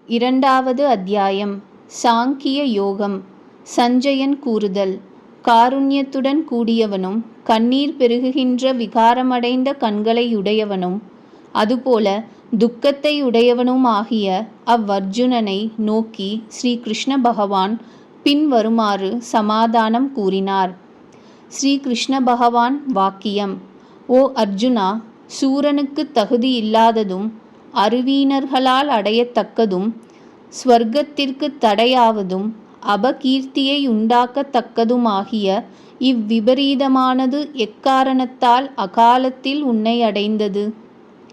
இரண்டாவது அத்தியாயம். சாங்கிய யோகம். சஞ்சயன் கூறுதல். காருண்யத்துடன் கூடியவனும் கண்ணீர் பெருகுகின்ற விகாரமடைந்த கண்களையுடையவனும் அதுபோல துக்கத்தை உடையவனும் ஆகிய அவ்வர்ஜுனனை நோக்கி ஸ்ரீ கிருஷ்ண பகவான் பின்வருமாறு சமாதானம் கூறினார். ஸ்ரீ கிருஷ்ண பகவான் வாக்கியம். ஓ அர்ஜுனா, சூரனுக்கு தகுதி இல்லாததும் அறிவீனர்களால் அடையத்தக்கதும் ஸ்வர்க்கத்திற்கு தடையாவதும் அபகீர்த்தியை உண்டாக்கத்தக்கதுமாகிய இவ்விபரீதமானது எக்காரணத்தால் அகாலத்தில் உன்னை அடைந்தது?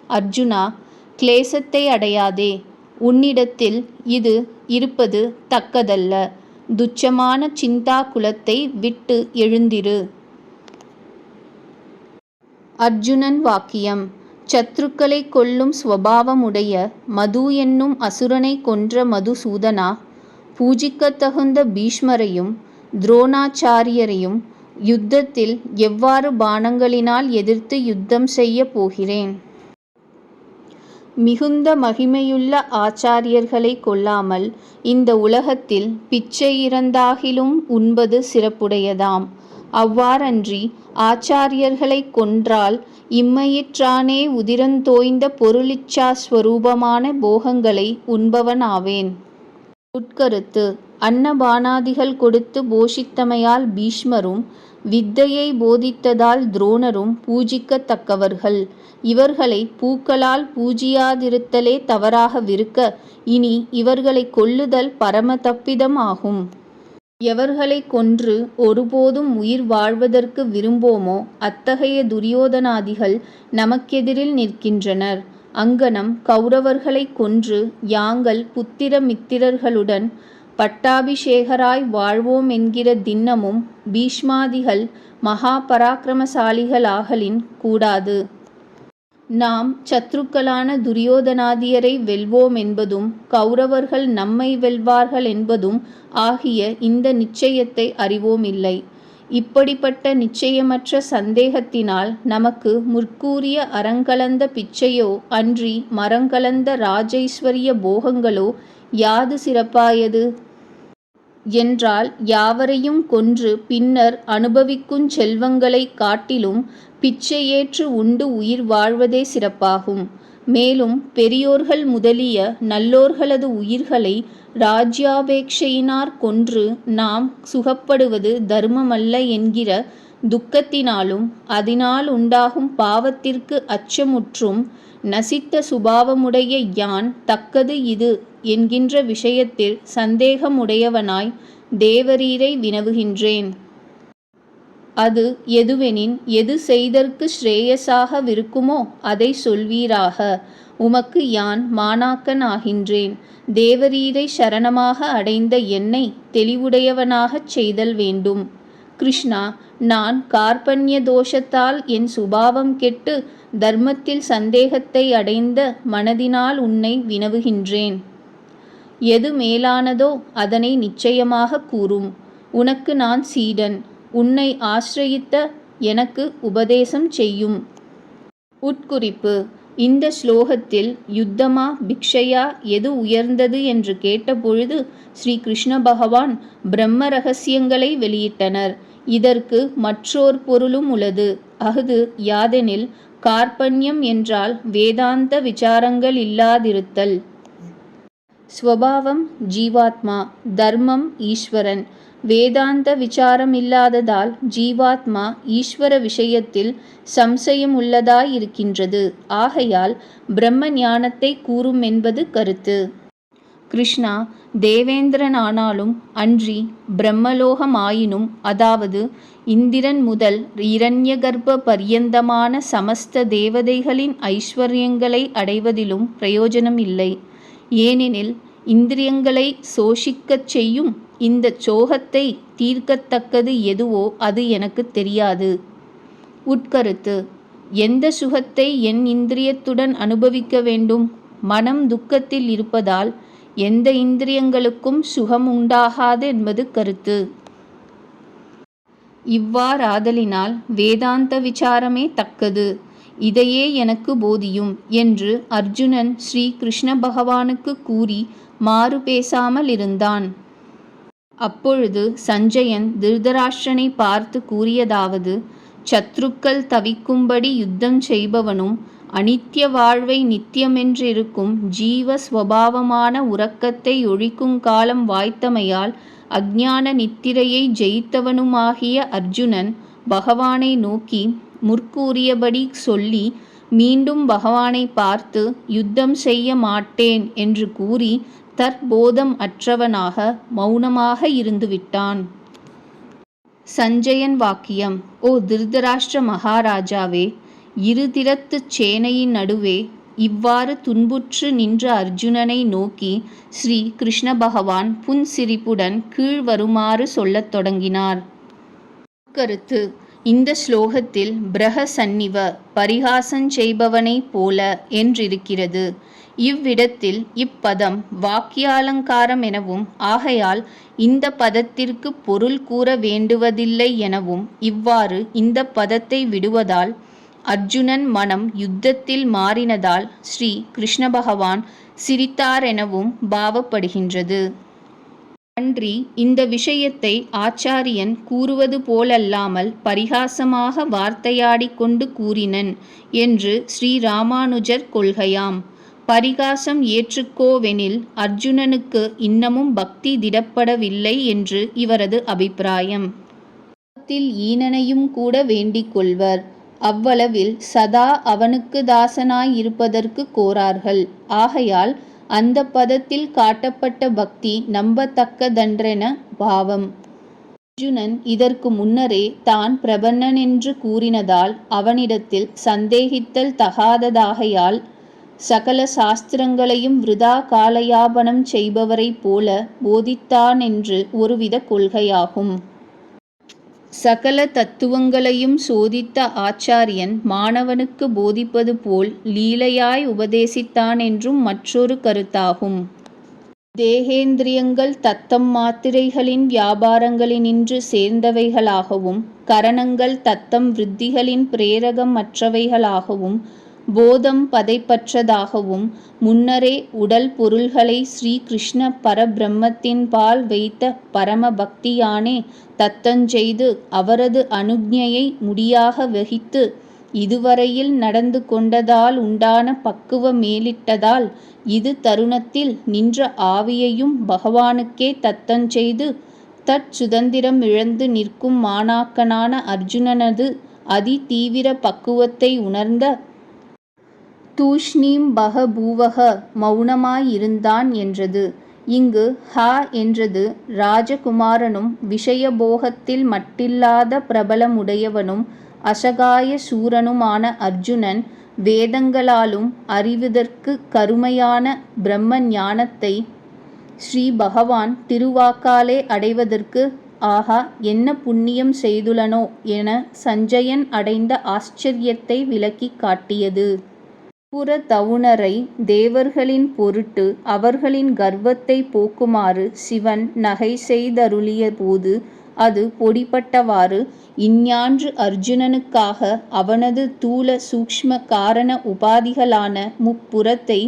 அர்ஜுனா, கிளேசத்தை அடையாதே. உன்னிடத்தில் இது இருப்பது தக்கதல்ல. துச்சமான சிந்தா குலத்தை விட்டு எழுந்திரு. அர்ஜுனன் வாக்கியம். சத்ருக்களை கொல்லும் ஸ்வபாவமுடைய மது என்னும் அசுரனை கொன்ற மதுசூதனா, பூஜிக்கத்தகுந்த பீஷ்மரையும் துரோணாச்சாரியரையும் யுத்தத்தில் எவ்வாறு பாணங்களினால் எதிர்த்து யுத்தம் செய்ய போகிறேன்? மிகுந்த மகிமையுள்ள ஆச்சாரியர்களை கொல்லாமல் இந்த உலகத்தில் பிச்சை இறந்தாகிலும் உண்பது சிறப்புடையதாம். அவ்வாறன்றி ஆச்சாரியர்களை கொன்றால் இம்மையிற்றானே உதிரந்தோய்ந்த பொருளிச்சாஸ்வரூபமான போகங்களை உண்பவனாவேன். உட்கருத்து. அன்னபானாதிகள் கொடுத்து போஷித்தமையால் பீஷ்மரும் வித்தையை போதித்ததால் துரோணரும் பூஜிக்கத்தக்கவர்கள். இவர்களை பூக்களால் பூஜியாதிருத்தலே தவறாகவிருக்க இனி இவர்களை கொல்லுதல் பரம தப்பிதம் ஆகும். எவர்களை கொன்று ஒருபோதும் உயிர் வாழ்வதற்கு விரும்போமோ அத்தகைய துரியோதனாதிகள் நமக்கெதிரில் நிற்கின்றனர். அங்ஙனம் கௌரவர்களை கொன்று யாங்கள் புத்திர மித்திரர்களுடன் பட்டாபிஷேகராய் வாழ்வோம் என்கிற திண்ணமும் பீஷ்மாதிகள் மகா பராக்கிரமசாலிகளாகலின் கூடாது. நாம் சத்ருக்களான துரியோதனாதியரை வெல்வோம் என்பதும் கௌரவர்கள் நம்மை வெல்வார்கள் என்பதும் ஆகிய இந்த நிச்சயத்தை அறிவோம் இல்லை. இப்படிப்பட்ட நிச்சயமற்ற சந்தேகத்தினால் நமக்கு முற்கூறிய அறங்கலந்த பிச்சையோ அன்றி மரங்கலந்த ராஜைஸ்வரிய போகங்களோ யாது சிறப்பாயது? என்றால் யாவரையும் கொன்று பின்னர் அனுபவிக்குஞ் செல்வங்களைக் காட்டிலும் பிச்சையேற்று உண்டு உயிர் வாழ்வதே சிறப்பாகும். மேலும் பெரியோர்கள் முதலிய நல்லோர்களது உயிர்களை ராஜ்யாபேட்சையினாற் கொன்று நாம் சுகப்படுவது தர்மமல்ல என்கிற துக்கத்தினாலும் அதனால் உண்டாகும் பாவத்திற்கு அச்சமுற்றும் நசித்த சுபாவமுடைய யான் தக்கது இது என்கின்ற விஷயத்தில் சந்தேகமுடையவனாய் தேவரீரை வினவுகின்றேன். அது எதுவெனின் எது செய்தற்கு ஸ்ரேயசாக விருக்குமோ அதை சொல்வீராக. உமக்கு யான் மாணாக்கன் ஆகின்றேன். தேவரீரை சரணமாக அடைந்த என்னை தெளிவுடையவனாகச் செய்தல் வேண்டும். கிருஷ்ணா, நான் கார்பண்ய தோஷத்தால் என் சுபாவம் கெட்டு தர்மத்தில் சந்தேகத்தை அடைந்த மனதினால் உன்னை வினவுகின்றேன். எது மேலானதோ அதனை நிச்சயமாக கூறும். உனக்கு நான் சீடன். உன்னை ஆசிரயித்த எனக்கு உபதேசம் செய்யும். உட்குறிப்பு. இந்த ஸ்லோகத்தில் யுத்தமா பிக்ஷையா எது உயர்ந்தது என்று கேட்டபொழுது ஸ்ரீ கிருஷ்ண பகவான் பிரம்ம ரகசியங்களை வெளியிட்டனர். இதற்கு மற்றோர் பொருளும் உள்ளது. அஃது யாதெனில் கார்பண்யம் என்றால் வேதாந்த விசாரங்கள் இல்லாதிருத்தல். ஸ்வபாவம் ஜீவாத்மா, தர்மம் ஈஸ்வரன். வேதாந்த விசாரம் இல்லாததால் ஜீவாத்மா ஈஸ்வர விஷயத்தில் சம்சயம் உள்ளதாய் இருக்கின்றது. ஆகையால் பிரம்ம ஞானத்தை கூறும் என்பது கருத்து. கிருஷ்ணா, தேவேந்திரனானாலும் அன்றி பிரம்மலோகமாயினும், அதாவது இந்திரன் முதல் இரண்யகர்ப்ப பர்யந்தமான சமஸ்த தேவதைகளின் ஐஸ்வர்யங்களை அடைவதிலும் பிரயோஜனம் இல்லை. ஏனெனில் இந்திரியங்களை சோஷிக்கச் செய்யும் இந்த சோகத்தை தீர்க்கத்தக்கது எதுவோ அது எனக்கு தெரியாது. உட்கருத்து. எந்த சுகத்தை என் இந்திரியத்துடன் அனுபவிக்க வேண்டும்? மனம் துக்கத்தில் இருப்பதால் எந்த இந்திரியங்களுக்கும் சுகம் உண்டாகாது என்பது கருத்து. இவ்வாறாதலினால் வேதாந்த விசாரமே தக்கது. இதையே எனக்கு போதியும் என்று அர்ஜுனன் ஸ்ரீ கிருஷ்ண பகவானுக்கு கூறி மாறு பேசாமல் இருந்தான். அப்பொழுது சஞ்சயன் திருதராஷ்டிரனை பார்த்து கூறியதாவது: சத்ருக்கள் தவிக்கும்படி யுத்தம் செய்பவனும் அனித்திய வாழ்வை நித்தியமென்றிருக்கும் ஜீவ ஸ்வபாவமான உறக்கத்தை ஒழிக்கும் காலம் வாய்த்தமையால் அஞ்ஞான நித்திரையை ஜெயித்தவனுமாகிய அர்ஜுனன் பகவானை நோக்கி முற்கூறியபடி சொல்லி மீண்டும் பகவானை பார்த்து யுத்தம் செய்ய மாட்டேன் என்று கூறி தற்போதம் அற்றவனாக மௌனமாக இருந்துவிட்டான். சஞ்சயன் வாக்கியம்: ஓ திருதராஷ்டிர மகாராஜாவே, இருதிறத்துச் சேனையின் நடுவே இவ்வாறு துன்புற்று நின்ற அர்ஜுனனை நோக்கி ஸ்ரீ கிருஷ்ண பகவான் புன்சிரிப்புடன் கீழ்வருமாறு சொல்லத் தொடங்கினார். கருத்து: இந்த ஸ்லோகத்தில் பிரஹசன்னிவ பரிகாசம் செய்பவனைப் போல என்றிருக்கிறது. இவ்விடத்தில் இப்பதம் வாக்கியாலங்காரம் எனவும் ஆகையால் இந்த பதத்திற்கு பொருள் கூற வேண்டுவதில்லை எனவும் இவ்வாறு இந்த பதத்தை விடுவதால் அர்ஜுனன் மனம் யுத்தத்தில் மாறினதால் ஸ்ரீ கிருஷ்ண பகவான் சிரித்தாரெனவும் பாவப்படுகின்றது. அன்றி இந்த விஷயத்தை ஆச்சாரியன் கூறுவது போலல்லாமல் பரிகாசமாக வார்த்தையாடிக் கொண்டு கூறினன் என்று ஸ்ரீராமானுஜர் கொள்கையாம். பரிகாசம் ஏற்றுக்கோவெனில் அர்ஜுனனுக்கு இன்னமும் பக்தி திடப்படவில்லை என்று இவரது அபிப்பிராயம். ஈனனையும் கூட வேண்டிக் கொள்வர். அவ்வளவில் சதா அவனுக்கு தாசனாயிருப்பதற்கு கோரார்கள். ஆகையால் அந்த பதத்தில் காட்டப்பட்ட பக்தி நம்பத்தக்கதன்றென பாவம். அர்ஜுனன் இதற்கு முன்னரே தான் பிரபன்னனென்று கூறினதால் அவனிடத்தில் சந்தேகித்தல் தகாததாகையால் சகல சாஸ்திரங்களையும் விருதா காலயாபனம் செய்பவரைப் போல போதித்தானென்று ஒருவித கொள்கையாகும். சகல தத்துவங்களையும் சோதித்த ஆச்சாரியன் மாணவனுக்கு போதிப்பது போல் லீலையாய் உபதேசித்தானென்றும் மற்றொரு கருத்தாகும். தேகேந்திரியங்கள் தத்தம் மாத்திரைகளின் வியாபாரங்களினின்று சேர்ந்தவைகளாகவும் கரணங்கள் தத்தம் விருத்திகளின் பிரேரகம் அற்றவைகளாகவும் போதம் பதைப்பற்றதாகவும் முன்னரே உடல் பொருள்களை ஸ்ரீ கிருஷ்ண பரபிரம்மத்தின்பால் வைத்த பரம பக்தியானே தத்தஞ்செய்து அவரது அனுக்ஞையை முடியாக வகித்து இதுவரையில் நடந்து கொண்டதால் உண்டான பக்குவ மேலிட்டதால் இது தருணத்தில் நின்ற ஆவியையும் பகவானுக்கே தத்தஞ்செய்து தற்சுதந்திரம் இழந்து நிற்கும் மாணாக்கனான அர்ஜுனனது அதி தீவிர பக்குவத்தை உணர்ந்த தூஷ்ணீம் பகபூவக மௌனமாயிருந்தான் என்றது. இங்கு ஹ என்றது ராஜகுமாரனும் விஷயபோகத்தில் மட்டில்லாத பிரபலமுடையவனும் அசகாய சூரனுமான அர்ஜுனன் வேதங்களாலும் அறிவதற்கு கருமையான பிரம்ம ஞானத்தை ஸ்ரீ பகவான் திருவாக்காலே அடைவதற்கு ஆஹா என்ன புண்ணியம் செய்துளனோ என சஞ்சயன் அடைந்த ஆச்சரியத்தை விளக்கி காட்டியது. புறதவுணரை தேவர்களின் பொருட்டு அவர்களின் கர்வத்தை போக்குமாறு சிவன் நகை செய்தருளிய போது அது பொடிபட்டவாறு இஞ்ஞான்று அர்ஜுனனுக்காக அவனது தூல சூக்ஷ்ம காரண உபாதிகளான முப்புறத்தை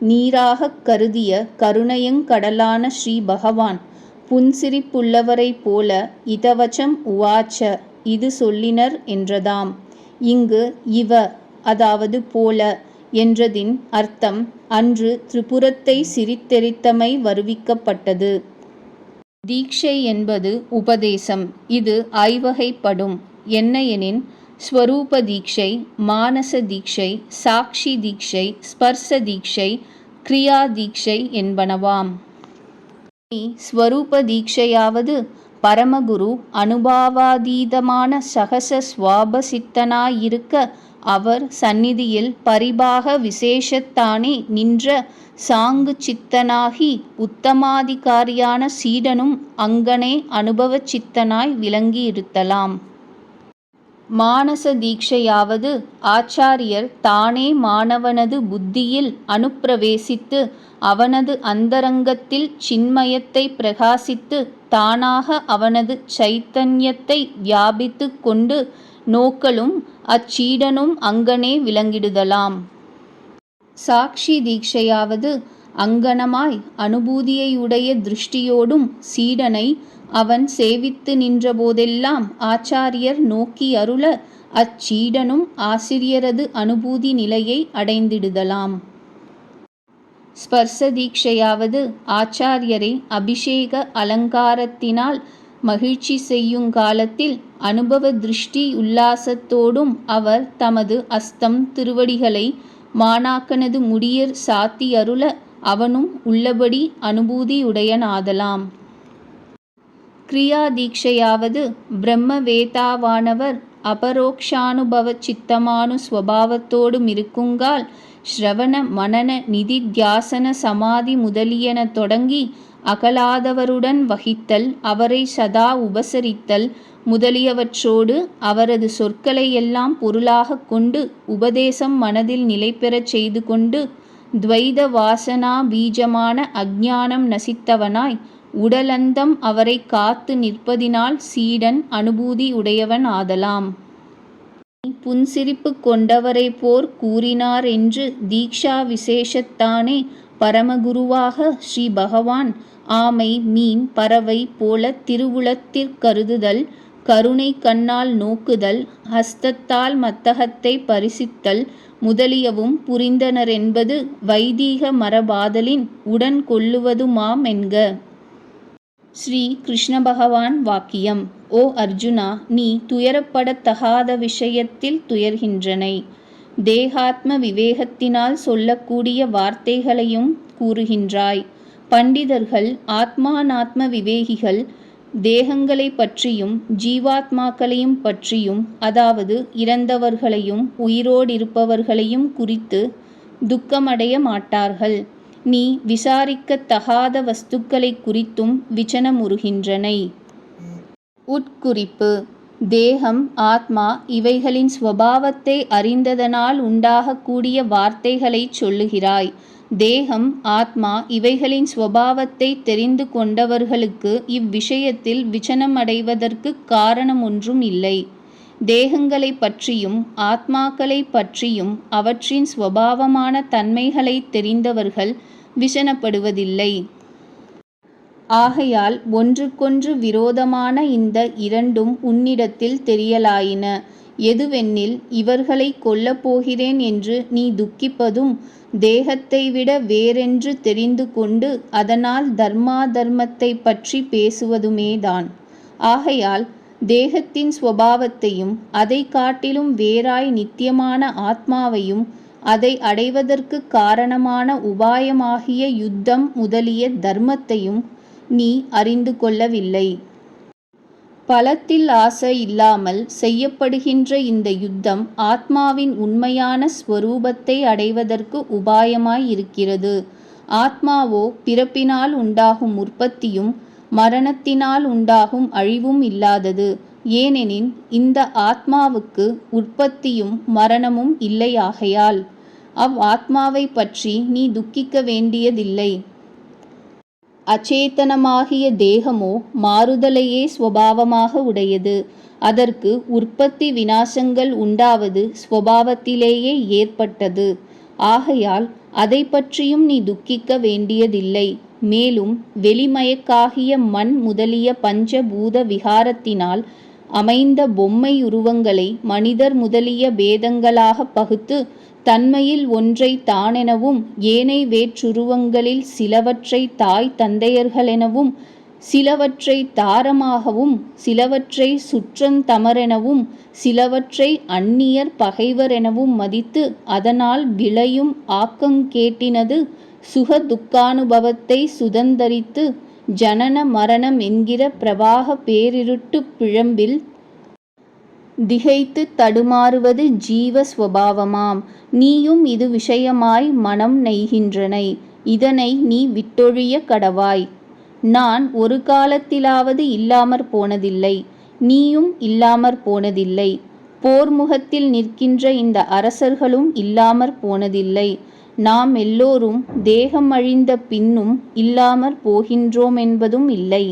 நீராகக் கருதிய கருணையங்கடலான ஸ்ரீ பகவான் புன்சிரிப்புள்ளவரைப் போல இதவச்சம் உவாச்ச இது சொல்லினர் என்றதாம். இங்கு இவ அதாவது போல என்றதின் அர்த்தம் அன்று திரிபுரத்தை சிரித்தெரித்தமை வருவிக்கப்பட்டது. தீட்சை என்பது உபதேசம். இது ஐவகைப்படும். என்ன எனின் ஸ்வரூப தீட்சை, மானச தீட்சை, சாட்சி தீட்சை, ஸ்பர்ச தீட்சை, கிரியா தீட்சை என்பனவாம். ஸ்வரூப தீட்சையாவது பரமகுரு அனுபாவாதீதமான சகச ஸ்வாபசித்தனாயிருக்க அவர் சந்நிதியில் பரிபாக விசேஷத்தானே நின்ற சாங்கு சித்தனாகி உத்தமாதிகாரியான சீடனும் அங்கனே அனுபவ சித்தனாய் விளங்கியிருத்தலாம். மானச தீட்சையாவது ஆச்சாரியர் தானே மாணவனது புத்தியில் அனுப்பிரவேசித்து அவனது அந்தரங்கத்தில் சின்மயத்தை பிரகாசித்து தானாக அவனது சைத்தன்யத்தை வியாபித்து கொண்டு நோக்கலும் அச்சீடனும் அங்கனே விளங்கிடுதலாம். சாட்சி தீட்சையாவது அங்கனமாய் அனுபூதியையுடைய திருஷ்டியோடும் சீடனை அவன் சேவித்து நின்ற போதெல்லாம் ஆச்சாரியர் நோக்கி அருள அச்சீடனும் ஆசிரியரது அனுபூதி நிலையை அடைந்திடுதலாம். ஸ்பர்ச தீட்சையாவது ஆச்சாரியரை அபிஷேக அலங்காரத்தினால் மகிழ்ச்சி செய்யுங் காலத்தில் அனுபவ திருஷ்டி உல்லாசத்தோடும் அவர் தமது அஸ்தம் திருவடிகளை மாணாக்கனது முடியர் சாத்தி அருள அவனும் உள்ளபடி அனுபூதியுடையனாதலாம். கிரியா தீட்சையாவது பிரம்மவேதாவானவர் அபரோக்ஷானுபவ சித்தமானு ஸ்வபாவத்தோடும் இருக்குங்கால் ஸ்ரவண மனன நிதித்தியாசன சமாதி முதலியன தொடங்கி அகலாதவருடன் வகித்தல், அவரை சதா உபசரித்தல் முதலியவற்றோடு அவரது சொற்களை எல்லாம் பொருளாக கொண்டு உபதேசம் மனதில் நிலைபெறச் செய்து கொண்டு துவைத வாசனா பீஜமான அஞ்ஞானம் நசித்தவனாய் உடலந்தம் அவரை காத்து நிற்பதினால் சீடன் அனுபூதி உடையவன் ஆதலாம். புன்சிரிப்பு கொண்டவரை போர் கூறினார் என்று தீக்ஷா விசேஷத்தானே பரமகுருவாக ஸ்ரீ பகவான் ஆமை மீன் பறவை போல திருவுளத்திற்கருதுதல், கருணை கண்ணால் நோக்குதல், ஹஸ்தத்தால் மத்தகத்தை பரிசித்தல் முதலியவும் புரிந்தனரென்பது வைதீக மரபாதலின் உடன் கொள்ளுவதுமாமென்க. ஸ்ரீ கிருஷ்ண பகவான் வாக்கியம்: ஓ அர்ஜுனா, நீ துயரப்படத்தகாத விஷயத்தில் துயர்கின்றனை. தேகாத்ம விவேகத்தினால் சொல்லக்கூடிய வார்த்தைகளையும் கூறுகின்றாய். பண்டிதர்கள் ஆத்மானாத்ம விவேகிகள் தேகங்களை பற்றியும் ஜீவாத்மாக்களையும் பற்றியும், அதாவது இறந்தவர்களையும் உயிரோடிருப்பவர்களையும் குறித்து துக்கமடைய மாட்டார்கள். நீ விசாரிக்கத்தகாத வஸ்துக்களை குறித்தும் விசனமுறுகின்றனை. உட்குறிப்பு: தேகம் ஆத்மா இவைகளின் ஸ்வபாவத்தை அறிந்ததனால் உண்டாகக்கூடிய வார்த்தைகளைச் சொல்லுகிறாய். தேகம் ஆத்மா இவைகளின் ஸ்வபாவத்தை தெரிந்து கொண்டவர்களுக்கு இவ்விஷயத்தில் விசனமடைவதற்கு காரணமொன்றும் இல்லை. தேகங்களை பற்றியும் ஆத்மாக்களை பற்றியும் அவற்றின் ஸ்வபாவமான தன்மைகளை தெரிந்தவர்கள் விசனப்படுவதில்லை. ஆகையால் ஒன்றுக்கொன்று விரோதமான இந்த இரண்டும் உன்னிடத்தில் தெரியலாயின. எதுவென்னில், இவர்களை கொல்லப் போகிறேன் என்று நீ துக்கிப்பதும் தேகத்தை விட வேறென்று தெரிந்து கொண்டு அதனால் தர்மாதர்மத்தை பற்றி பேசுவதுமேதான். ஆகையால் தேகத்தின் ஸ்வபாவத்தையும் அதை காட்டிலும் வேறாய் நித்தியமான ஆத்மாவையும் அதை அடைவதற்கு காரணமான உபாயமாகிய யுத்தம் முதலிய தர்மத்தையும் நீ அறிந்து கொள்ளவில்லை. பலத்தில் ஆசை இல்லாமல் செய்யப்படுகின்ற இந்த யுத்தம் ஆத்மாவின் உண்மையான ஸ்வரூபத்தை அடைவதற்கு உபாயமாய் இருக்கிறது. ஆத்மாவோ பிறப்பினால் உண்டாகும் உற்பத்தியும் மரணத்தினால் உண்டாகும் அழிவும் இல்லாதது. ஏனெனில் இந்த ஆத்மாவுக்கு உற்பத்தியும் மரணமும் இல்லையாகையால் ஆத்மாவை பற்றி நீ துக்கிக்க வேண்டியதில்லை. அச்சேதனமாகிய தேகமோ மாறுதலையே ஸ்வபாவமாக உடையது. அதற்கு உற்பத்தி விநாசங்கள் உண்டாவது ஸ்வபாவத்திலேயே ஏற்பட்டது. ஆகையால் அதை பற்றியும் நீ துக்கிக்க வேண்டியதில்லை. மேலும் வெளிமயக்காகிய மண் முதலிய பஞ்சபூத விகாரத்தினால் அமைந்த பொம்மை உருவங்களை மனிதர் முதலிய பேதங்களாக பகுத்து தன்மையில் ஒன்றை தானெனவும் ஏனை வேற்றுருவங்களில் சிலவற்றை தாய் தந்தையர்களெனவும் சிலவற்றை தாரமாகவும் சிலவற்றை சுற்றந்தமரெனவும் சிலவற்றை அந்நியர் பகைவரெனவும் மதித்து அதனால் விளையும் ஆக்கங்கேட்டினது சுக துக்கானுபவத்தை சுதந்தரித்து ஜனன மரணம் என்கிற பிரவாக பேரிருட்டு பிழம்பில் திகைத்து தடுமாறுவது ஜீவஸ்வபாவமாம். நீயும் இது விஷயமாய் மனம் நெய்கின்றனை. இதனை நீ விட்டொழிய கடவாய். நான் ஒரு காலத்திலாவது இல்லாமற் போனதில்லை, நீயும் இல்லாமற் போனதில்லை. போர்முகத்தில் நிற்கின்ற இந்த அரசர்களும் இல்லாமற் போனதில்லை. நாம் எல்லோரும் தேகம் அழிந்த பின்னும் இல்லாமற் போகின்றோமென்பதும் இல்லை.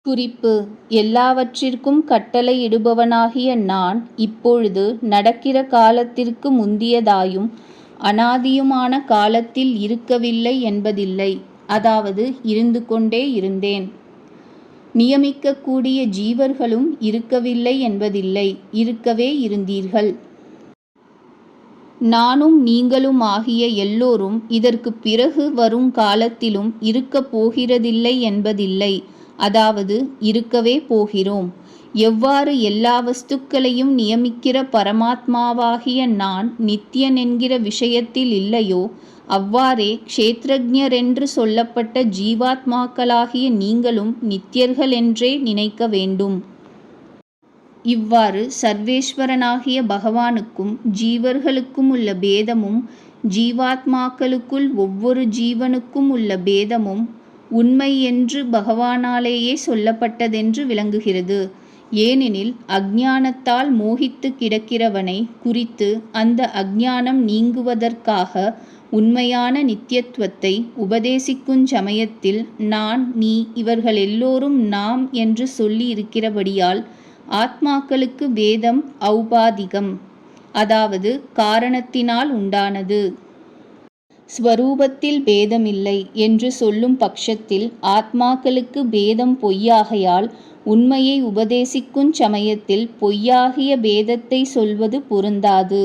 குறிப்பு: எல்லாவற்றிற்கும் கட்டளையிடுபவனாகிய நான் இப்பொழுது நடக்கிற காலத்திற்கு முந்தியதாயும் அனாதியுமான காலத்தில் இருக்கவில்லை என்பதில்லை. அதாவது இருந்து கொண்டே இருந்தேன். நியமிக்கக்கூடிய ஜீவர்களும் இருக்கவில்லை என்பதில்லை, இருக்கவே இருந்தீர்கள். நானும் நீங்களுமாகிய எல்லோரும் இதற்குப் பிறகு வரும் காலத்திலும் இருக்கப் போகிறதில்லை என்பதில்லை. அதாவது இருக்கவே போகிறோம். எவ்வாறு எல்லா வஸ்துக்களையும் நியமிக்கிற பரமாத்மாவாகிய நான் நித்தியனென்கிற விஷயத்தில் இல்லையோ, அவ்வாறே க்ஷேத்ரஜ்ஞரென்று சொல்லப்பட்ட ஜீவாத்மாக்களாகிய நீங்களும் நித்தியர்களென்றே நினைக்க வேண்டும். இவ்வாறு சர்வேஸ்வரனாகிய பகவானுக்கும் ஜீவர்களுக்கும் உள்ள பேதமும், ஜீவாத்மாக்களுக்குள் ஒவ்வொரு ஜீவனுக்கும் உள்ள பேதமும் உண்மை என்று பகவானாலேயே சொல்லப்பட்டதென்று விளங்குகிறது. ஏனெனில் அஞ்ஞானத்தால் மோகித்து கிடக்கிறவனை குறித்து அந்த அஞ்ஞானம் நீங்குவதற்காக உண்மையான நித்தியத்துவத்தை உபதேசிக்குஞ் சமயத்தில் நான், நீ, இவர்களெல்லோரும் நாம் என்று சொல்லி இருக்கிறபடியால் ஆத்மாக்களுக்கு பேதம் ஔபாதிகம், அதாவது காரணத்தினால் உண்டானது. ஸ்வரூபத்தில் பேதமில்லை என்று சொல்லும் பட்சத்தில் ஆத்மாக்களுக்கு பேதம் பொய்யாகையால் உண்மையை உபதேசிக்குஞ் சமயத்தில் பொய்யாகிய பேதத்தை சொல்வது பொருந்தாது.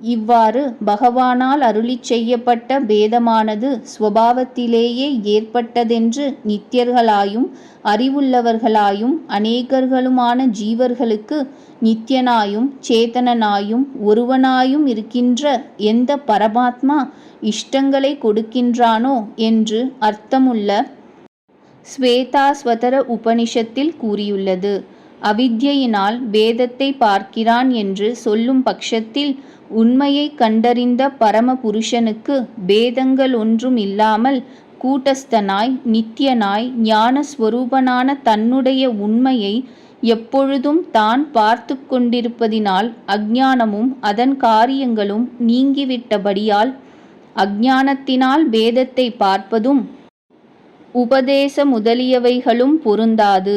இவ்வாறு பகவானால் அருளிச் செய்யப்பட்ட பேதமானது ஸ்வபாவத்திலேயே ஏற்பட்டதென்று நித்தியர்களாயும் அறிவுள்ளவர்களாயும் அநேகர்களுமான ஜீவர்களுக்கு நித்தியனாயும் சேதனனாயும் ஒருவனாயும் இருக்கின்ற எந்த பரமாத்மா இஷ்டங்களை கொடுக்கின்றானோ என்று அர்த்தமுள்ள ஸ்வேதாஸ்வதர உபனிஷத்தில் கூறியுள்ளது. அவித்யினால் பேதத்தை பார்க்கிறான் என்று சொல்லும் பட்சத்தில் உண்மையை கண்டறிந்த பரம புருஷனுக்கு பேதங்கள் ஒன்றும் இல்லாமல் கூட்டஸ்தனாய் நித்தியனாய் ஞானஸ்வரூபனான தன்னுடைய உண்மையை எப்பொழுதும் தான் பார்த்து கொண்டிருப்பதினால் அஞ்ஞானமும் அதன் காரியங்களும் நீங்கிவிட்டபடியால் அஞ்ஞானத்தினால் பேதத்தை பார்ப்பதும் உபதேச முதலியவைகளும் பொருந்தாது.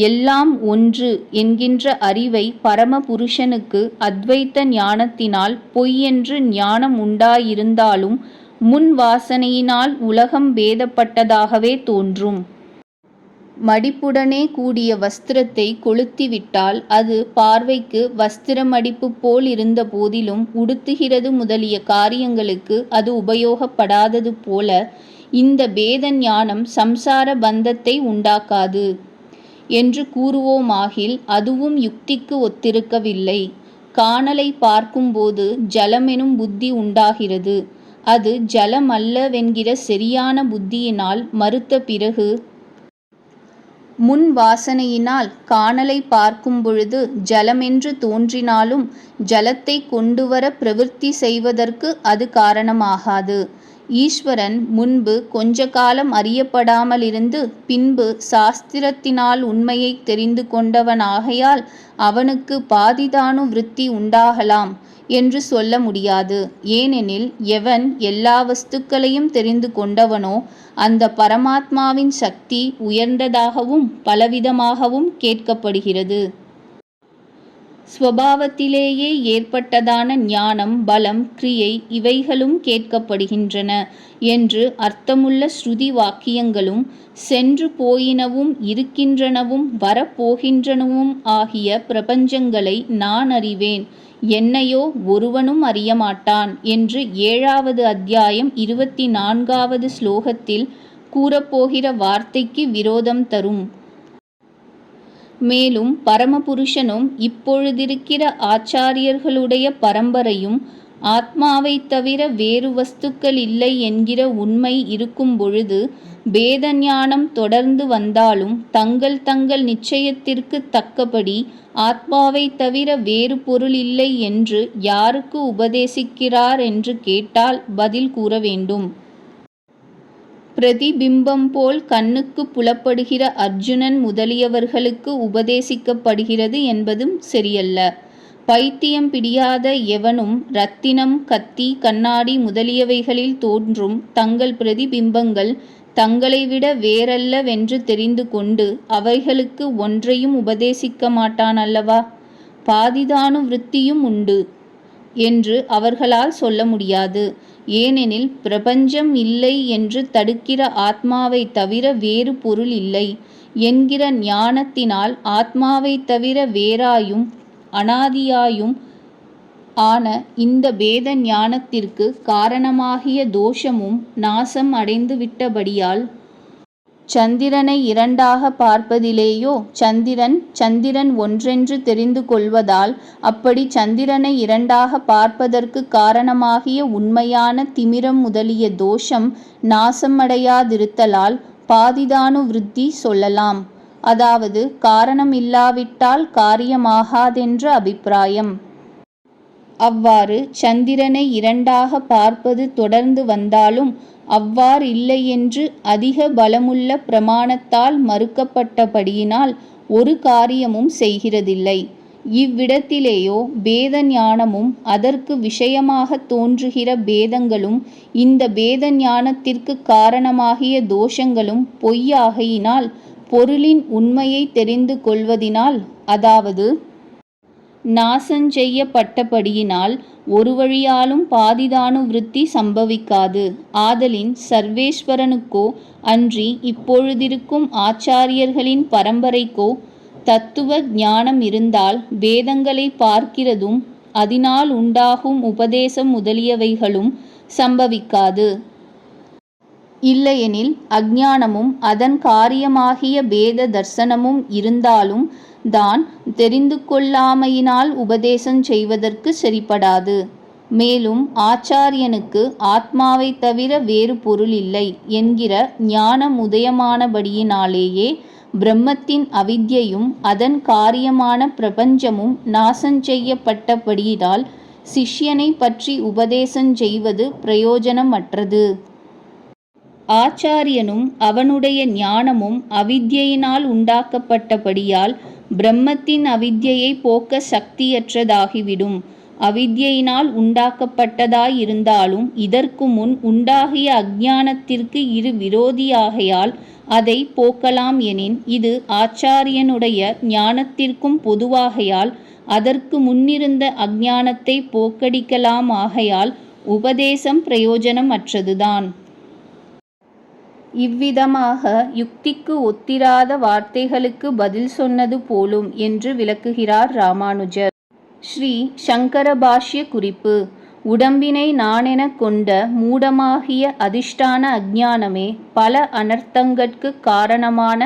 எல்லாம் ஒன்று என்கின்ற அறிவை பரம புருஷனுக்கு அத்வைத்த ஞானத்தினால் பொய்யென்று ஞானம் உண்டாயிருந்தாலும் முன் வாசனையினால் உலகம் பேதப்பட்டதாகவே தோன்றும். மடிப்புடனே கூடிய வஸ்திரத்தை கொளுத்திவிட்டால் அது பார்வைக்கு வஸ்திர மடிப்பு போல் இருந்த போதிலும் உடுத்துகிறது முதலிய காரியங்களுக்கு அது உபயோகப்படாதது போல இந்த பேத ஞானம் சம்சார பந்தத்தை உண்டாக்காது என்று கூறுவோமாகில் அதுவும் யுக்திக்கு ஒத்திருக்கவில்லை. காணலை பார்க்கும்போது ஜலமெனும் புத்தி உண்டாகிறது. அது ஜலமல்லவென்கிற சரியான புத்தியினால் மறுத்த பிறகு முன் வாசனையினால் காணலை பார்க்கும் பொழுது ஜலமென்று தோன்றினாலும் ஜலத்தை கொண்டுவர பிரவிற்த்தி செய்வதற்கு அது காரணமாகாது. ஈஸ்வரன் முன்பு கொஞ்ச காலம் அறியப்படாமலிருந்து பின்பு சாஸ்திரத்தினால் உண்மையை தெரிந்து கொண்டவனாகையால் அவனுக்கு பாதிதானு விருத்தி உண்டாகலாம் என்று சொல்ல முடியாது. ஏனெனில் எவன் எல்லா வஸ்துக்களையும் தெரிந்து கொண்டவனோ அந்த பரமாத்மாவின் சக்தி உயர்ந்ததாகவும் பலவிதமாகவும் கேட்கப்படுகிறது. ஸ்வபாவத்திலேயே ஏற்பட்டதான ஞானம், பலம், கிரியை இவைகளும் கேட்கப்படுகின்றன என்று அர்த்தமுள்ள ஸ்ருதி வாக்கியங்களும் சென்று போயினவும் இருக்கின்றனவும் வரப்போகின்றனவும் ஆகிய பிரபஞ்சங்களை நான் அறிவேன், என்னையோ ஒருவனும் அறியமாட்டான் என்று 7வது அத்தியாயம் 24வது ஸ்லோகத்தில் கூறப்போகிற வார்த்தைக்கு விரோதம் தரும். மேலும் பரமபுருஷனும் இப்பொழுதிருக்கிற ஆச்சாரியர்களுடைய பரம்பரையும் ஆத்மாவைத் தவிர வேறு வஸ்துக்கள் இல்லை என்கிற உண்மை இருக்கும் பொழுது பேத ஞானம் தொடர்ந்து வந்தாலும் தங்கள் தங்கள் நிச்சயத்திற்கு தக்கபடி ஆத்மாவைத் தவிர வேறு பொருள் இல்லை என்று யாருக்கு உபதேசிக்கிறார் என்று கேட்டால் பதில் கூற வேண்டும். பிரதிபிம்பம் போல் கண்ணுக்கு புலப்படுகிற அர்ஜுனன் முதலியவர்களுக்கு உபதேசிக்கப்படுகிறது என்பதும் சரியல்ல. பைத்தியம் பிடியாத எவனும் இரத்தினம், கத்தி, கண்ணாடி முதலியவைகளில் தோன்றும் தங்கள் பிரதிபிம்பங்கள் தங்களை விட வேறல்லவென்று தெரிந்து கொண்டு அவைகளுக்கு ஒன்றையும் உபதேசிக்க மாட்டான் அல்லவா? பாதிதானுவிருத்தியும் உண்டு என்று அவர்களால் சொல்ல முடியாது. ஏனெனில் பிரபஞ்சம் இல்லை என்று தடுக்கிற ஆத்மாவைத் தவிர வேறு பொருள் இல்லை என்கிற ஞானத்தினால் ஆத்மாவைத் தவிர வேறாயும் அனாதியாயும் ஆன இந்த பேத ஞானத்திற்கு காரணமாகிய தோஷமும் நாசம் அடைந்து விட்டபடியால் சந்திரனை இரண்டாக பார்ப்பதிலேயோ சந்திரன் ஒன்றென்று தெரிந்து கொள்வதால் அப்படி சந்திரனை இரண்டாக பார்ப்பதற்கு காரணமாகிய உண்மையான திமிரம் முதலிய தோஷம் நாசமடையாதிருத்தலால் பாதிதானுவிருத்தி சொல்லலாம். அதாவது காரணமில்லாவிட்டால் காரியமாகாதென்ற அபிப்பிராயம். அவ்வாறு சந்திரனை இரண்டாக பார்ப்பது தொடர்ந்து வந்தாலும் அவ்வாறில்லையென்று அதிக பலமுள்ள பிரமாணத்தால் மறுக்கப்பட்டபடியினால் ஒரு காரியமும் செய்கிறதில்லை. இவ்விடத்திலேயோ பேத ஞானமும் அதற்கு விஷயமாக தோன்றுகிற பேதங்களும் இந்த பேத ஞானத்திற்கு காரணமாகிய தோஷங்களும் பொய்யாகையினால் பொருளின் உண்மையை தெரிந்து கொள்வதினால், அதாவது நாசஞ்செய்யப்பட்டபடியினால் ஒரு வழியாலும் பாதிதானுவிருத்தி சம்பவிக்காது. ஆதலின் சர்வேஸ்வரனுக்கோ அன்றி இப்பொழுதிருக்கும் ஆச்சாரியர்களின் பரம்பரைக்கோ தத்துவ ஞானம் இருந்தால் பேதங்களை பார்க்கிறதும் அதனால் உண்டாகும் உபதேசம் முதலியவைகளும் சம்பவிக்காது. இல்லையெனில் அஞ்ஞானமும் அதன் காரியமாகிய பேத தர்சனமும் இருந்தாலும் தான் தெரிந்து கொள்ளாமையினால் உபதேசம் செய்வதற்கு சரிப்படாது. மேலும் ஆச்சாரியனுக்கு ஆத்மாவைத் தவிர வேறு பொருள் இல்லை என்கிற ஞானம் உதயமானபடியினாலேயே பிரம்மத்தின் அவித்யையும் அதன் காரியமான பிரபஞ்சமும் நாசஞ்செய்யப்பட்டபடியினால் சிஷ்யனை பற்றி உபதேசம் செய்வது பிரயோஜனமற்றது. ஆச்சாரியனும் அவனுடைய ஞானமும் அவித்யினால் உண்டாக்கப்பட்டபடியால் பிரம்மத்தின் அவித்யை போக்க சக்தியற்றதாகிவிடும். அவித்யினால் உண்டாக்கப்பட்டதாயிருந்தாலும் இதற்கு முன் உண்டாகிய அஞ்ஞானத்திற்கு இரு விரோதியாகையால் அதை போக்கலாம் எனின் இது ஆச்சாரியனுடைய ஞானத்திற்கும் பொதுவாகையால் அதற்கு முன்னிருந்த அஞ்ஞானத்தை போக்கடிக்கலாமாகையால் உபதேசம் பிரயோஜனமற்றதுதான். இவ்விதமாக யுக்திக்கு ஒத்திராத வார்த்தைகளுக்கு பதில் சொன்னது போலும் என்று விளக்குகிறார் ராமானுஜர். ஸ்ரீ சங்கர பாஷ்ய குறிப்பு. உடம்பினை நானெனக் கொண்ட மூடமாகிய அதிஷ்டான அஞ்ஞானமே பல அனர்த்தங்கட்கு காரணமான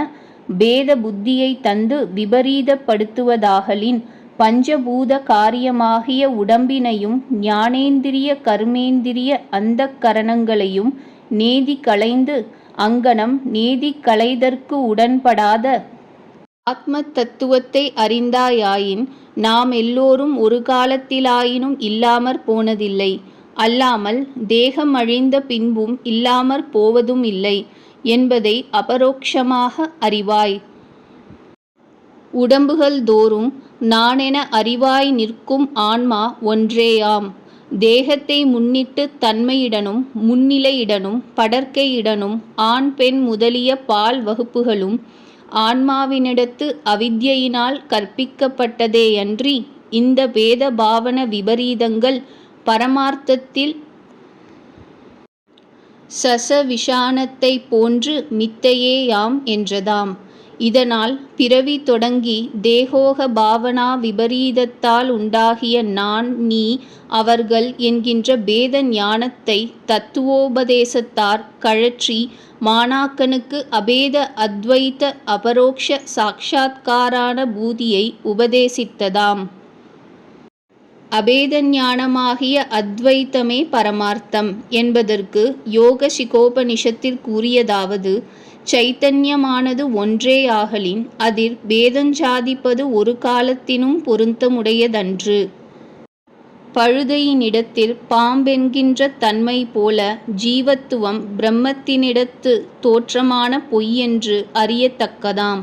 பேத புத்தியை தந்து விபரீதப்படுத்துவதாகலின் பஞ்சபூத காரியமாகிய உடம்பினையும் ஞானேந்திரிய கர்மேந்திரிய அந்தக்கரணங்களையும் நேதி களைந்து அங்கனம் நேதி களைதற்கு உடன்படாத ஆத்ம தத்துவத்தை அறிந்தாயாயின் நாம் எல்லோரும் ஒரு காலத்திலாயினும் இல்லாமற் போனதில்லை, அல்லாமல் தேகம் அழிந்த பின்பும் இல்லாமற் போவதும் இல்லை என்பதை அபரோக்ஷமாக அறிவாய். உடம்புகள் தோறும் நானென அறிவாய் நிற்கும் ஆன்மா ஒன்றேயாம். தேகத்தை முன்னிட்டு தன்மையுடனும் முன்னிலையுடனும் படர்க்கையுடனும் ஆண் பெண் முதலிய பால் வகுப்புகளும் ஆன்மாவினிடத்து அவித்யினால் கற்பிக்கப்பட்டதேயன்றி இந்த பேத பாவன விபரீதங்கள் பரமார்த்தத்தில் சசவிஷானத்தை போன்று மித்தையேயாம் என்றதாம். இதனால் பிறவி தொடங்கி தேகோக பாவனா விபரீதத்தால் உண்டாகிய நான் நீ அவர்கள் என்கின்ற பேத ஞானத்தை தத்துவோபதேசத்தார் கழற்றி மாணாக்கனுக்கு அபேத அத்வைத அபரோக்ஷ சாட்சாத்காரான பூதியை உபதேசித்ததாம். அபேத ஞானமாகிய அத்வைத்தமே பரமார்த்தம் என்பதற்கு யோக சிகோபனிஷத்தில் கூறியதாவது, சைத்தன்யமானது ஒன்றே ஆகலின் அதில் பேதஞ்சாதிப்பது ஒரு காலத்தினும் பொருத்தமுடையதன்று. பழுதையினிடத்தில் பாம்பென்கின்ற தன்மை போல ஜீவத்துவம் பிரம்மத்தினிடத்து தோற்றமான பொய்யென்று அறியத்தக்கதாம்.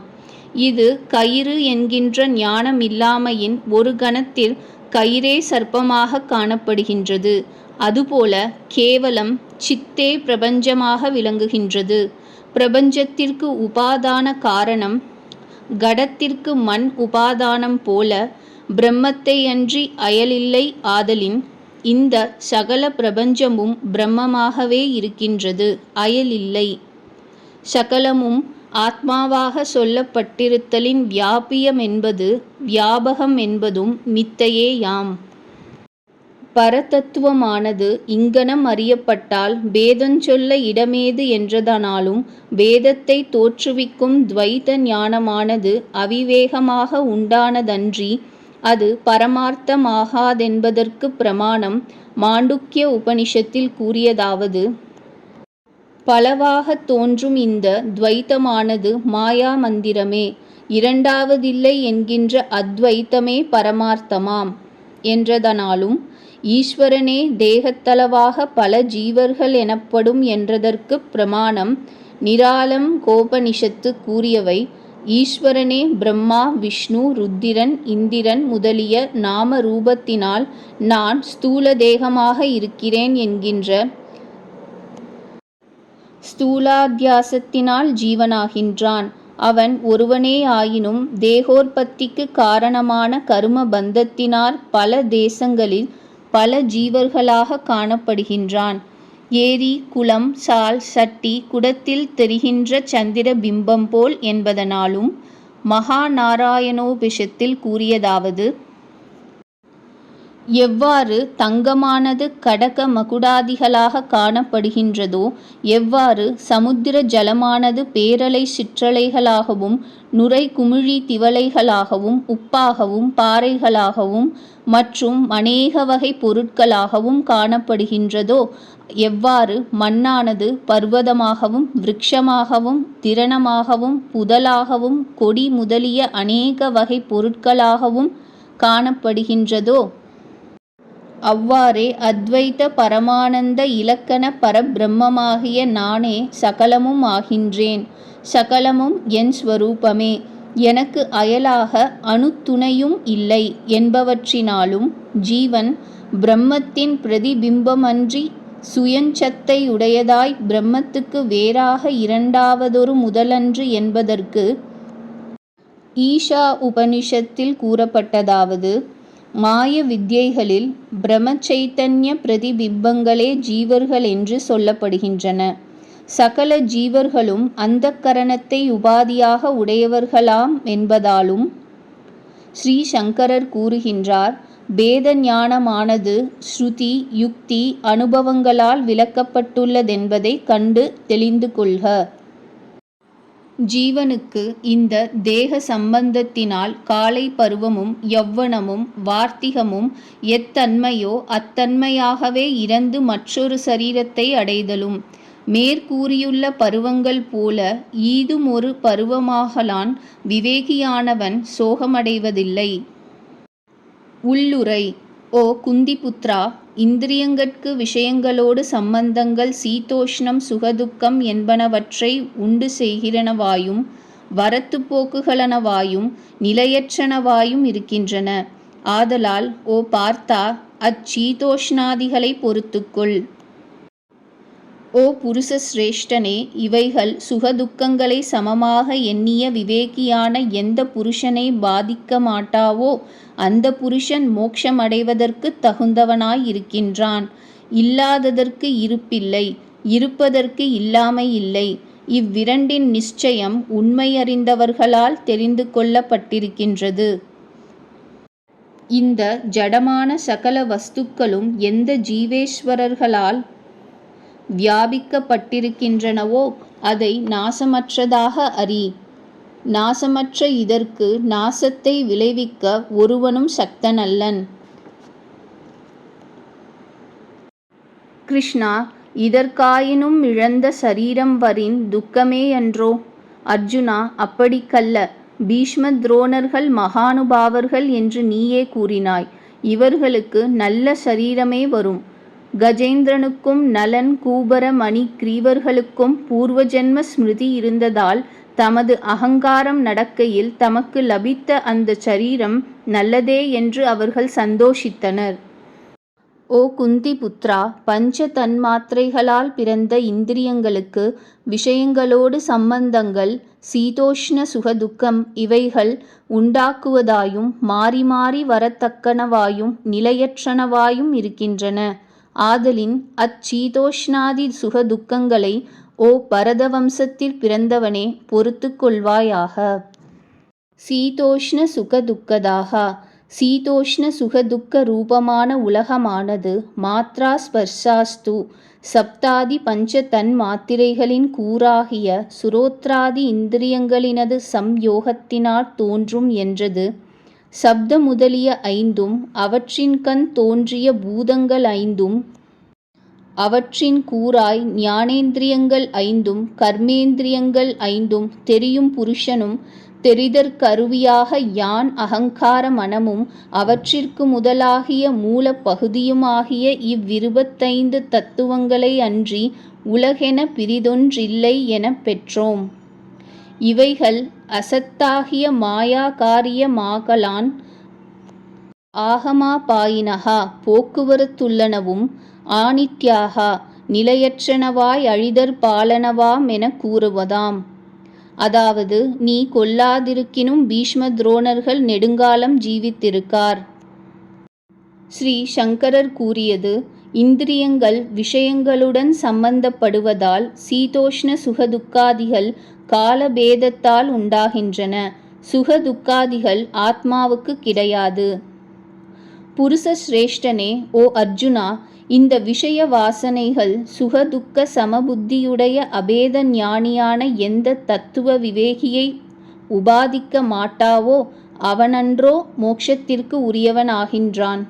இது கயிறு என்கின்ற ஞானமில்லாமையின் ஒரு கணத்தில் கயிறே சர்ப்பமாக காணப்படுகின்றது. அதுபோல கேவலம் சித்தே பிரபஞ்சமாக விளங்குகின்றது. பிரபஞ்சத்திற்கு உபாதான காரணம் கடத்திற்கு மண் உபாதானம் போல பிரம்மத்தை அன்றி அயலில்லை ஆதலின் இந்த சகல பிரபஞ்சமும் பிரம்மமாகவே இருக்கின்றது, அயலில்லை. சகலமும் ஆத்மாவாக சொல்லப்பட்டிருத்தலின் வியாபியம் என்பது வியாபகம் என்பதும் மித்தையேயாம். பரதத்துவமானது இங்ஙனம் அறியப்பட்டால் பேதஞ்சொல்ல இடமேது என்றதனாலும் பேதத்தை தோற்றுவிக்கும் துவைத ஞானமானது அவிவேகமாக உண்டானதன்றி அது பரமார்த்தமாகாதென்பதற்குப் பிரமாணம் மாண்டுக்ய உபனிஷத்தில் கூறியதாவது: பலவாகத் தோன்றும் இந்த துவைத்தமானது மாயா மந்திரமே, இரண்டாவதில்லை என்கின்ற அத்வைத்தமே பரமார்த்தமாம் என்றதனாலும் ஈஸ்வரனே தேகத்தளவாக பல ஜீவர்கள் எனப்படும் என்றதற்குப் பிரமாணம் நிராலம் கோபனிஷத்து கூறியவை ஈஸ்வரனே பிரம்மா, விஷ்ணு, ருத்திரன், இந்திரன் முதலிய நாம ரூபத்தினால் நான் ஸ்தூல தேகமாக இருக்கிறேன் என்கின்ற ஸ்தூலாத்தியாசத்தினால் ஜீவனாகின்றான். அவன் ஒருவனே ஆயினும் தேகோற்பத்திக்கு காரணமான கரும பந்தத்தினால் பல தேசங்களில் பல ஜீவர்களாக காணப்படுகின்றான். ஏரி, குளம், சால், சட்டி, குடத்தில் தெரிகின்ற சந்திர பிம்பம் போல் என்பதனாலும் மகாநாராயணோபனிஷத்தில் கூறியதாவது: எவ்வாறு தங்கமானது கடக மகுடாதிகளாக காணப்படுகின்றதோ, எவ்வாறு சமுத்திர ஜலமானது பேரலை சிற்றலைகளாகவும் நுரை குமிழி திவலைகளாகவும் உப்பாகவும் பாறைகளாகவும் மற்றும் அநேக வகை பொருட்களாகவும் காணப்படுகின்றதோ, எவ்வாறு மண்ணானது பர்வதமாகவும் விருட்சமாகவும் திரணமாகவும் புதலாகவும் கொடி முதலிய அநேக வகை பொருட்களாகவும் காணப்படுகின்றதோ, அவ்வாறே அத்வைத பரமானந்த இலக்கண பரபிரம்மமாகிய நானே சகலமும் ஆகின்றேன். சகலமும் என் ஸ்வரூபமே, எனக்கு அயலாக அணுத்துணையும் இல்லை என்பவற்றினாலும் ஜீவன் பிரம்மத்தின் பிரதிபிம்பமன்றி சுயஞ்சத்தையுடையதாய் பிரம்மத்துக்கு வேறாக இரண்டாவதொரு முதலன்று என்பதற்கு ஈஷா உபனிஷத்தில் கூறப்பட்டதாவது: மாய வித்யைகளில் பிரமச்சைத்தன்ய பிரதிபிம்பங்களே ஜீவர்கள் என்று சொல்லப்படுகின்றன. சகல ஜீவர்களும் அந்தக்கரணத்தை உபாதியாக உடையவர்களாம் என்பதாலும் ஸ்ரீ சங்கரர் கூறுகின்றார்: பேத ஞானமானது ஸ்ருதி, யுக்தி, அனுபவங்களால் விளக்கப்பட்டுள்ளதென்பதை கண்டு தெளிந்து கொள்க. ஜீவனுக்கு இந்த தேக சம்பந்தத்தினால் காலை பருவமும் யௌவனமும் வார்த்திகமும் எத்தன்மையோ அத்தன்மையாகவே இறந்து மற்றொரு சரீரத்தை அடைதலும், மேற்கூறியுள்ள பருவங்கள் போல ஈதுமொரு பருவமாகலான் விவேகியானவன் சோகமடைவதில்லை. உள்ளுரை: ஓ குந்திபுத்ரா, இந்திரியங்கட்கு விஷயங்களோடு சம்பந்தங்கள் சீதோஷ்ணம் சுகதுக்கம் என்பனவற்றை உண்டு செய்கிறனவாயும் வரத்துப் போக்குகளனவாயும் நிலையற்றனவாயும் இருக்கின்றன. ஆதலால் ஓ பார்த்தா, அச்சீதோஷ்ணாதிகளை பொறுத்துக்கொள். ஓ புருஷ சிரேஷ்டனே, இவைகள் சுகதுக்கங்களை சமமாக எண்ணிய விவேகியான எந்த புருஷனை பாதிக்க மாட்டாவோ அந்த புருஷன் மோட்சமடைவதற்குத் தகுந்தவனாயிருக்கின்றான். இல்லாததற்கு இருப்பில்லை, இருப்பதற்கு இல்லாமை இல்லை. இவ்விரண்டின் நிச்சயம் உண்மையறிந்தவர்களால் தெரிந்து கொள்ளப்பட்டிருக்கின்றது. இந்த ஜடமான சகல வஸ்துக்களும் எந்த ஜீவேஸ்வரர்களால் வியாபிக்கப்பட்டிருக்கின்றனவோ அதை நாசமற்றதாக அறி. நாசமற்ற இதற்கு நாசத்தை விளைவிக்க ஒருவனும் சக்தனல்லன். கிருஷ்ணா, இதற்காயினும் இழந்த சரீரம் வரின் துக்கமேயன்றோ? அர்ஜுனா, அப்படிக்கல்ல. பீஷ்ம துரோணர்கள் மகானுபாவர்கள் என்று நீயே கூறினாய். இவர்களுக்கு நல்ல சரீரமே வரும். கஜேந்திரனுக்கும் நலன், கூபர, மணி கிரீவர்களுக்கும் பூர்வஜன்ம ஸ்மிருதி இருந்ததால் தமது அகங்காரம் நடக்கையில் தமக்கு லபித்த அந்த சரீரம் நல்லதே என்று அவர்கள் சந்தோஷித்தனர். ஓ குந்தி புத்ரா, பஞ்ச தன்மாத்திரைகளால் பிறந்த இந்திரியங்களுக்கு விஷயங்களோடு சம்பந்தங்கள் சீதோஷ்ண சுகதுக்கம் இவைகள் உண்டாக்குவதாயும் மாறி மாறி வரத்தக்கனவாயும் நிலையற்றனவாயும் இருக்கின்றன. ஆதலின் அச்சீதோஷ்ணாதி சுகதுக்கங்களை ஓ பரத வம்சத்தில் பிறந்தவனே பொறுத்துக் கொள்வாயாக. சீதோஷ்ண சுகதுக்கதாக சீதோஷ்ண சுகதுக்க ரூபமான உலகமானது மாத்ரா ஸ்பர்சாஸ்து சப்தாதி பஞ்ச தன் மாத்திரைகளின் கூறாகிய சுரோத்ராதி இந்திரியங்களினது சம்யோகத்தினால் தோன்றும் என்றது. சப்த முதலிய ஐந்தும் அவற்றின்கண் தோன்றிய பூதங்கள் ஐந்தும் அவற்றின் கூறாய் ஞானேந்திரியங்கள் ஐந்தும் கர்மேந்திரியங்கள் ஐந்தும் தெரியும் புருஷனும் தெரிதற்கருவியாக யான் அகங்கார மனமும் அவற்றிற்கு முதலாகிய மூல பகுதியுமாகிய இவ்விருபத்தைந்து தத்துவங்களை அன்றி உலகென பிறிதொன்றில்லை எனப் பெற்றோம். இவைகள் அசத்தாகிய மாயா காரியமாகலான் ஆகமாபாயினகா போக்குவரத்துள்ளனவும் ஆனித்யாகா நிலையற்றனவாய் அழிதற்பாலனவாமெனக் கூறுவதாம். அதாவது நீ கொல்லாதிருக்கினும் பீஷ்ம துரோணர்கள் நெடுங்காலம் ஜீவித்திருக்கார். ஸ்ரீ சங்கரர் கூறியது, இந்திரியங்கள் விஷயங்களுடன் சம்பந்தப்படுவதால் சீதோஷ்ண சுகதுக்காதிகள் காலபேதத்தால் உண்டாகின்றன. சுகதுக்காதிகள் ஆத்மாவுக்கு கிடையாது. புருஷ சிரேஷ்டனே, ஓ அர்ஜுனா, இந்த விஷய வாசனைகள் சுகதுக்க சமபுத்தியுடைய அபேத ஞானியான எந்த தத்துவ விவேகியை உபாதிக்க மாட்டாவோ அவனன்றோ மோட்சத்திற்கு உரியவனாகின்றான்.